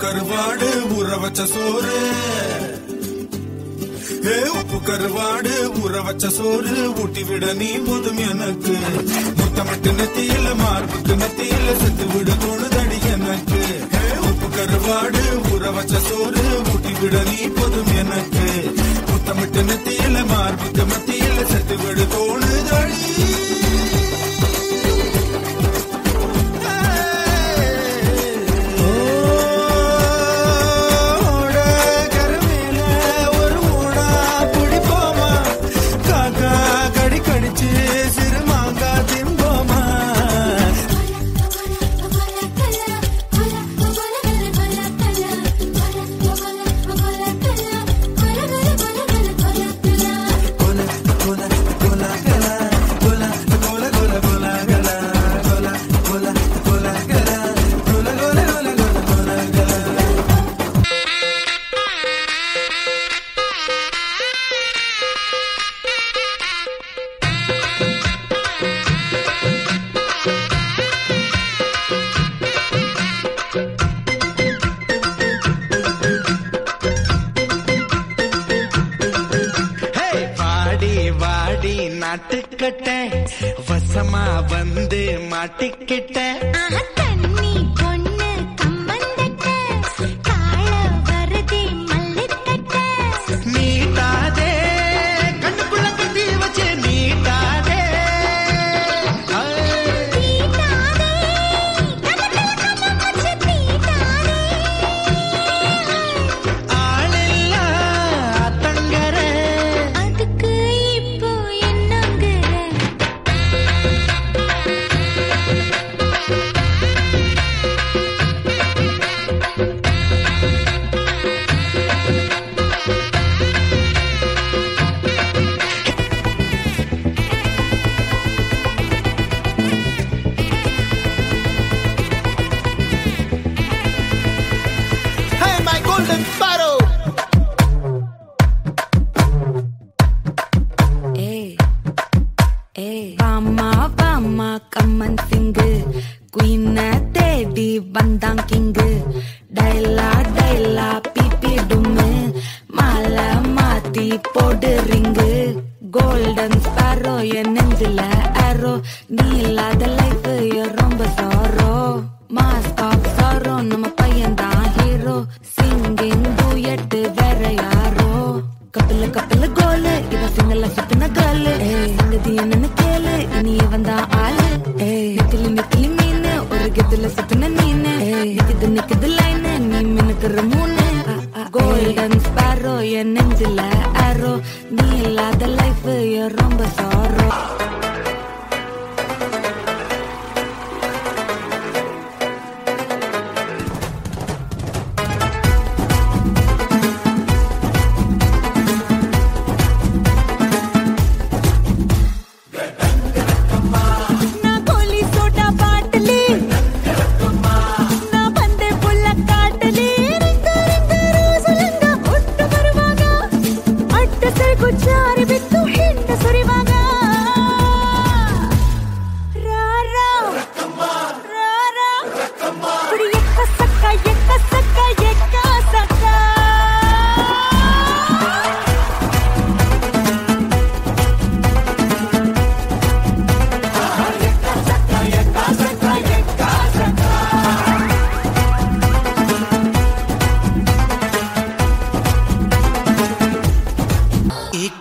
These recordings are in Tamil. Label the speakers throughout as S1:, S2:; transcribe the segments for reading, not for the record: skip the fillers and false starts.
S1: கருவாடு ஊற வச்ச சோறு உப்பு கருவாடு ஊற வச்ச சோறு ஊட்டி விட நீ போதும் எனக்கு முத்தமிட்டு நெத்தியில மார்புக்கு நெத்தியில செத்து விட தோணுதடி எனக்கு உப்பு கருவாடு ஊற வச்ச சோறு ஊட்டி விட நீ போதும் எனக்கு முத்தமிட்டு நெத்தியில மார்புக்கு மத்தியில செத்து விட தோணுதடி
S2: நாட்டுக்கட்ட வசமா வந்து மாட்டிக்கிட்ட
S3: தண்ணி பொண்ணு கம்மந்தட்ட கால வருதி மல்லிக்கட்ட
S2: நீட்டாதே கண்ணுக்குள்ள கத்தி வச்சு நீட்டாதே
S3: தீட்டாதே கண்ணத்துல கண்ணம் வச்சு தீட்டாதே
S2: ஆளில்லா தங்கர
S3: அதுக்கு இப்போ
S4: கம்மன் சிங்கு குயின தேடி வந்தான் கிங்கு டைலா டைலா பிபி டும்மு மாலை மாத்தி போடு ரிங்கு கோல்டன் ஸ்பாரோ என் நெஞ்சில ஆரோ நீ இல்லாத லைஃப் ரொம்ப சாரோ மாஸ்க் ஆஃப் சாரோ நம்ம பையன் தான் ஹீரோ சிங்கிங் டூயட் வேற யாரோ கப்பல கப்பல கோலு இவ சிங்கல சுத்தின காலு சங்கதி என்னன்னு கேளு இனி வந்தா ஆளு நிக்கலி நிக்கலி மீனு ஒரு கெத்துல சுத்தின நீனு நிக்குது நிக்குது லைனு நீ மினுக்குற மூணு கோல்டன் ஸ்பாரோ என் நெஞ்சில ஆரோ நீ இல்லாத லைஃப் ரொம்ப சாரோ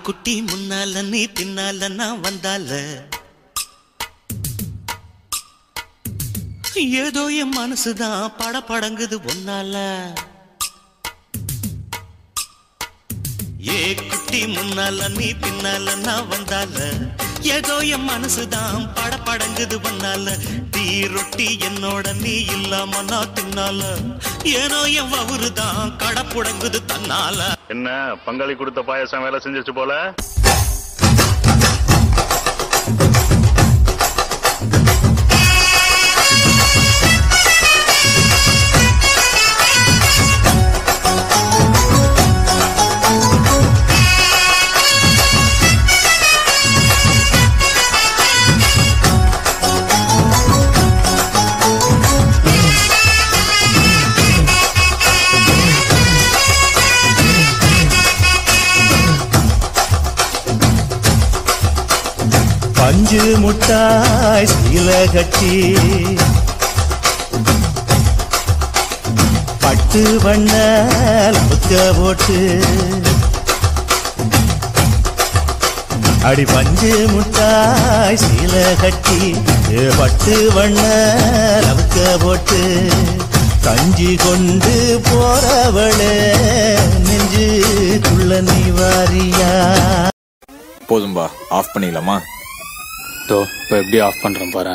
S2: குட்டி முன்னால நீ பின்னால நான் வந்தால ஏதோ என் மனசுதான் படபடங்குது ஒன்னால. ஏ குட்டி முன்னால நீ பின்னால நான் வந்தால, ஏதோ என் மனசுதான் படபடங்குது ஒன்னால. டீ ரொட்டி என்னோட நீ இல்லாம நான் தின்னால, ஏனோ என் வவுறுதான் கடப்புடங்குது தன்னால.
S5: என்ன பங்காளி கொடுத்த பாயசம் வேலை செஞ்சிச்சு போல.
S6: பஞ்சு முட்டாய் சீல கட்டி பட்டு வண்ண முத்த போட்டு, அடி பஞ்சு முட்டாய் சீல கட்டி பட்டு வண்ண முத்த போட்டு, கஞ்சி கொண்டு போறவளே நெஞ்சுக்குள்ள நீ வாரியா.
S7: போதும்பா, ஆஃப் பண்ணிடலாமா?
S8: இப்போ எப்படி ஆஃப் பண்றேன் பாரு.